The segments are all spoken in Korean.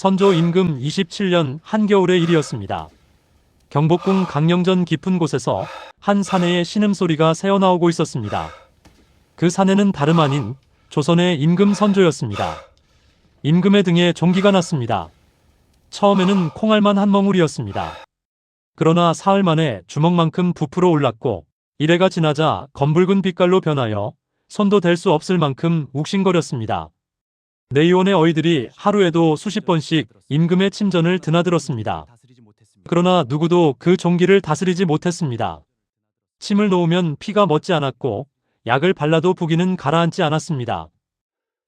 선조 임금 27년 한겨울의 일이었습니다. 경복궁 강령전 깊은 곳에서 한 사내의 신음소리가 새어나오고 있었습니다. 그 사내는 다름 아닌 조선의 임금 선조였습니다. 임금의 등에 종기가 났습니다. 처음에는 콩알만 한 멍울이었습니다. 그러나 사흘 만에 주먹만큼 부풀어 올랐고 이래가 지나자 검붉은 빛깔로 변하여 손도 댈 수 없을 만큼 욱신거렸습니다. 내의원의 어이들이 하루에도 수십 번씩 임금의 침전을 드나들었습니다. 그러나 누구도 그 종기를 다스리지 못했습니다. 침을 놓으면 피가 멎지 않았고 약을 발라도 부기는 가라앉지 않았습니다.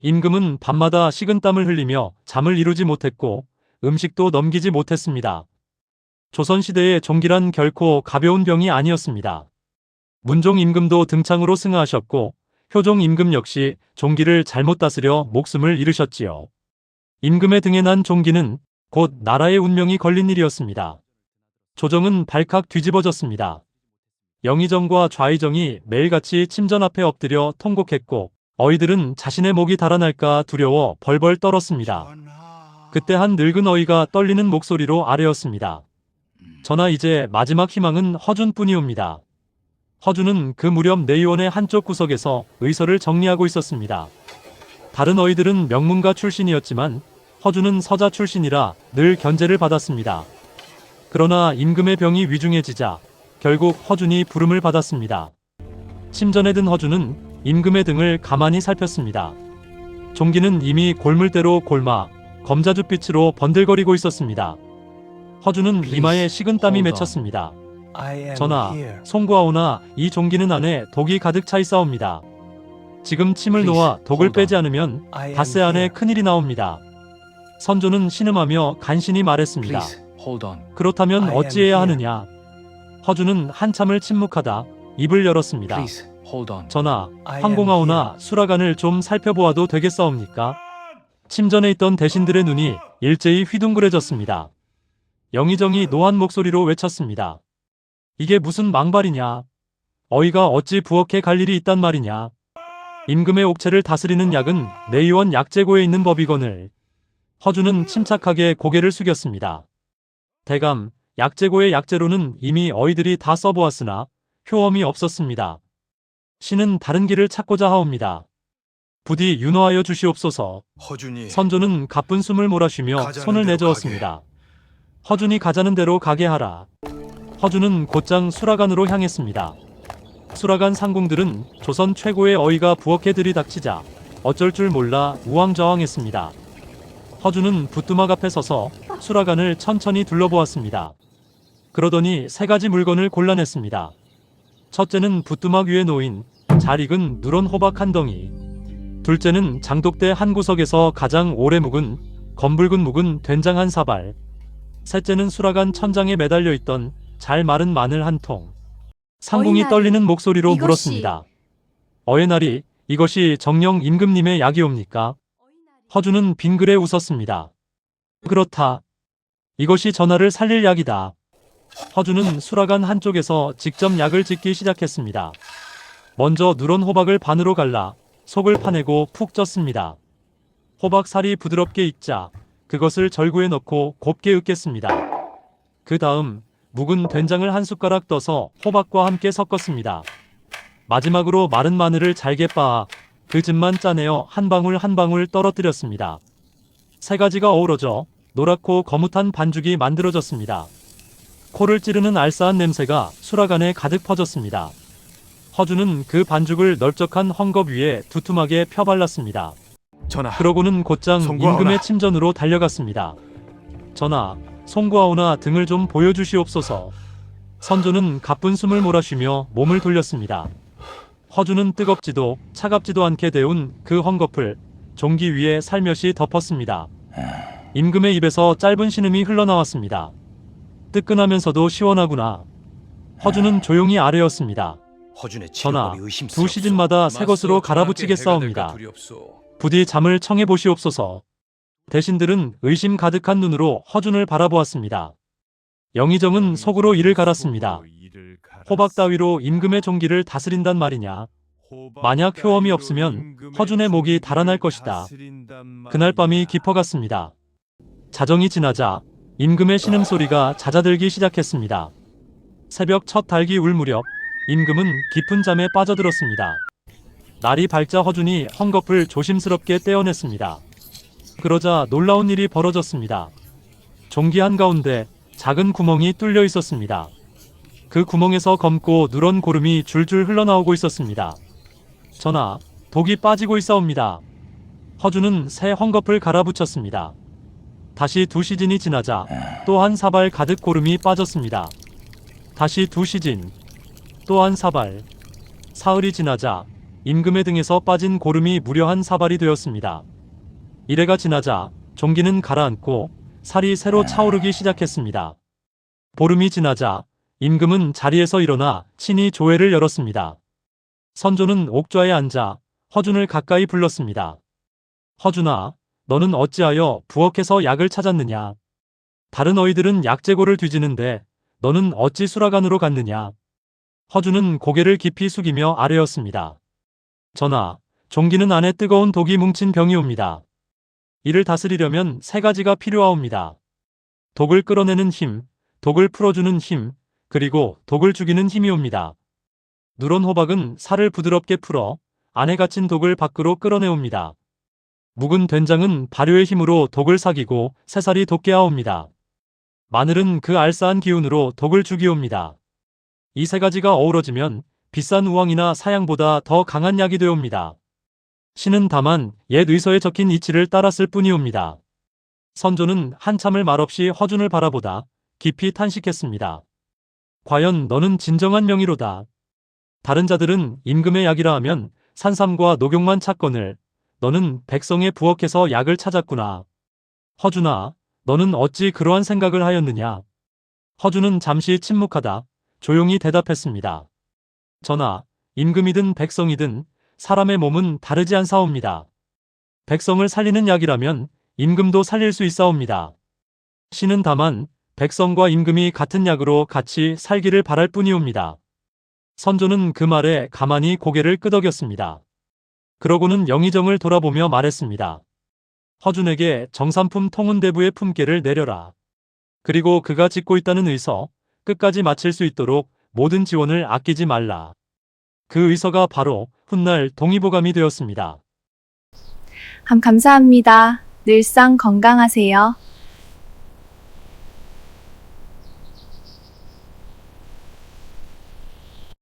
임금은 밤마다 식은땀을 흘리며 잠을 이루지 못했고 음식도 넘기지 못했습니다. 조선시대의 종기란 결코 가벼운 병이 아니었습니다. 문종 임금도 등창으로 승하하셨고 효종 임금 역시 종기를 잘못 다스려 목숨을 잃으셨지요. 임금의 등에 난 종기는 곧 나라의 운명이 걸린 일이었습니다. 조정은 발칵 뒤집어졌습니다. 영의정과 좌의정이 매일같이 침전 앞에 엎드려 통곡했고 어이들은 자신의 목이 달아날까 두려워 벌벌 떨었습니다. 그때 한 늙은 어이가 떨리는 목소리로 아뢰었습니다. 전하, 이제 마지막 희망은 허준뿐이옵니다. 허준은 그 무렵 내의원의 한쪽 구석에서 의서를 정리하고 있었습니다. 다른 어이들은 명문가 출신이었지만 허준은 서자 출신이라 늘 견제를 받았습니다. 그러나 임금의 병이 위중해지자 결국 허준이 부름을 받았습니다. 침전에 든 허준은 임금의 등을 가만히 살폈습니다. 종기는 이미 골물대로 골마 검자주빛으로 번들거리고 있었습니다. 허준은 이마에 식은땀이 맺혔습니다. 전하, 송구하오나 이 종기는 안에 독이 가득 차 있사옵니다. 지금 침을 놓아 독을 빼지 않으면 닷새 안에 큰일이 나옵니다. 선조는 신음하며 간신히 말했습니다. 그렇다면 어찌해야 하느냐? 허준은 한참을 침묵하다 입을 열었습니다. 전하, 황공하오나 수라간을 좀 살펴보아도 되겠사옵니까? 침전에 있던 대신들의 눈이 일제히 휘둥그레졌습니다. 영의정이 노한 목소리로 외쳤습니다. 이게 무슨 망발이냐? 어이가 어찌 부엌에 갈 일이 있단 말이냐? 임금의 옥체를 다스리는 약은 내의원 약제고에 있는 법이거늘. 허준은 침착하게 고개를 숙였습니다. 대감, 약제고의 약제로는 이미 어이들이 다 써보았으나 효험이 없었습니다. 신은 다른 길을 찾고자 하옵니다. 부디 윤호하여 주시옵소서. 선조는 가쁜 숨을 몰아쉬며 손을 내저었습니다. 허준이 가자는 대로 가게 하라. 허준은 곧장 수라간으로 향했습니다. 수라간 상궁들은 조선 최고의 어이가 부엌에 들이닥치자 어쩔 줄 몰라 우왕좌왕했습니다. 허준은 부뚜막 앞에 서서 수라간을 천천히 둘러보았습니다. 그러더니 세 가지 물건을 골라냈습니다. 첫째는 부뚜막 위에 놓인 잘 익은 누런 호박 한 덩이. 둘째는 장독대 한 구석에서 가장 오래 묵은 검붉은 묵은 된장 한 사발. 셋째는 수라간 천장에 매달려 있던 잘 마른 마늘 한 통. 상궁이 어이날이, 떨리는 목소리로 이것이... 물었습니다. 어이날이, 이것이 정령 임금님의 약이옵니까? 허준은 빙그레 웃었습니다. 그렇다. 이것이 전하를 살릴 약이다. 허준은 수라간 한쪽에서 직접 약을 짓기 시작했습니다. 먼저 누런 호박을 반으로 갈라 속을 파내고 푹 쪘습니다. 호박살이 부드럽게 익자 그것을 절구에 넣고 곱게 으깼습니다. 그 다음 묵은 된장을 한 숟가락 떠서 호박과 함께 섞었습니다. 마지막으로 마른 마늘을 잘게 빻아 그 즙만 짜내어 한 방울 한 방울 떨어뜨렸습니다. 세 가지가 어우러져 노랗고 거뭇한 반죽이 만들어졌습니다. 코를 찌르는 알싸한 냄새가 수라간에 가득 퍼졌습니다. 허준은 그 반죽을 널쩍한 헝겊 위에 두툼하게 펴발랐습니다. 전하, 그러고는 곧장 송구하오나. 임금의 침전으로 달려갔습니다. 전하, 송구하오나 등을 좀 보여주시옵소서. 선조는 가쁜 숨을 몰아쉬며 몸을 돌렸습니다. 허준은 뜨겁지도 차갑지도 않게 데운 그 헝겊을 종기 위에 살며시 덮었습니다. 임금의 입에서 짧은 신음이 흘러나왔습니다. 뜨끈하면서도 시원하구나. 허준은 조용히 아뢰었습니다. 전하, 두 시즌마다 새 것으로 갈아붙이겠사옵니다. 부디 잠을 청해 보시옵소서. 대신들은 의심 가득한 눈으로 허준을 바라보았습니다. 영의정은 속으로 이를 갈았습니다. 호박 따위로 임금의 종기를 다스린단 말이냐. 만약 효험이 없으면 허준의 목이 달아날 것이다. 그날 밤이 깊어갔습니다. 자정이 지나자 임금의 신음소리가 잦아들기 시작했습니다. 새벽 첫 닭이 울 무렵 임금은 깊은 잠에 빠져들었습니다. 날이 밝자 허준이 헝겊을 조심스럽게 떼어냈습니다. 그러자 놀라운 일이 벌어졌습니다. 종기 한가운데 작은 구멍이 뚫려 있었습니다. 그 구멍에서 검고 누런 고름이 줄줄 흘러나오고 있었습니다. 전하, 독이 빠지고 있사옵니다. 허준은 새 헝겊을 갈아붙였습니다. 다시 2시즌이 지나자 또 한 사발 가득 고름이 빠졌습니다. 다시 2시즌, 또 한 사발. 사흘이 지나자 임금의 등에서 빠진 고름이 무려 한 사발이 되었습니다. 이래가 지나자 종기는 가라앉고 살이 새로 차오르기 시작했습니다. 보름이 지나자 임금은 자리에서 일어나 친히 조회를 열었습니다. 선조는 옥좌에 앉아 허준을 가까이 불렀습니다. 허준아, 너는 어찌하여 부엌에서 약을 찾았느냐? 다른 어이들은 약재고를 뒤지는데 너는 어찌 수라간으로 갔느냐? 허준은 고개를 깊이 숙이며 아뢰었습니다. 전하, 종기는 안에 뜨거운 독이 뭉친 병이 옵니다. 이를 다스리려면 3가지가 필요하옵니다. 독을 끌어내는 힘, 독을 풀어주는 힘, 그리고 독을 죽이는 힘이 옵니다. 누런 호박은 살을 부드럽게 풀어 안에 갇힌 독을 밖으로 끌어내옵니다. 묵은 된장은 발효의 힘으로 독을 사기고 새살이 돋게 하옵니다. 마늘은 그 알싸한 기운으로 독을 죽이옵니다. 이 3가지가 어우러지면 비싼 우황이나 사양보다 더 강한 약이 되옵니다. 신은 다만 옛 의서에 적힌 이치를 따랐을 뿐이옵니다. 선조는 한참을 말없이 허준을 바라보다 깊이 탄식했습니다. 과연 너는 진정한 명의로다. 다른 자들은 임금의 약이라 하면 산삼과 녹용만 찾거늘 너는 백성의 부엌에서 약을 찾았구나. 허준아, 너는 어찌 그러한 생각을 하였느냐? 허준은 잠시 침묵하다 조용히 대답했습니다. 전하, 임금이든 백성이든 사람의 몸은 다르지 않사옵니다. 백성을 살리는 약이라면 임금도 살릴 수 있사옵니다. 신은 다만 백성과 임금이 같은 약으로 같이 살기를 바랄 뿐이옵니다. 선조는 그 말에 가만히 고개를 끄덕였습니다. 그러고는 영의정을 돌아보며 말했습니다. 허준에게 정삼품 통운대부의 품계를 내려라. 그리고 그가 짓고 있다는 의서 끝까지 마칠 수 있도록 모든 지원을 아끼지 말라. 그 의서가 바로 훗날 동의보감이 되었습니다. 감사합니다. 늘상 건강하세요.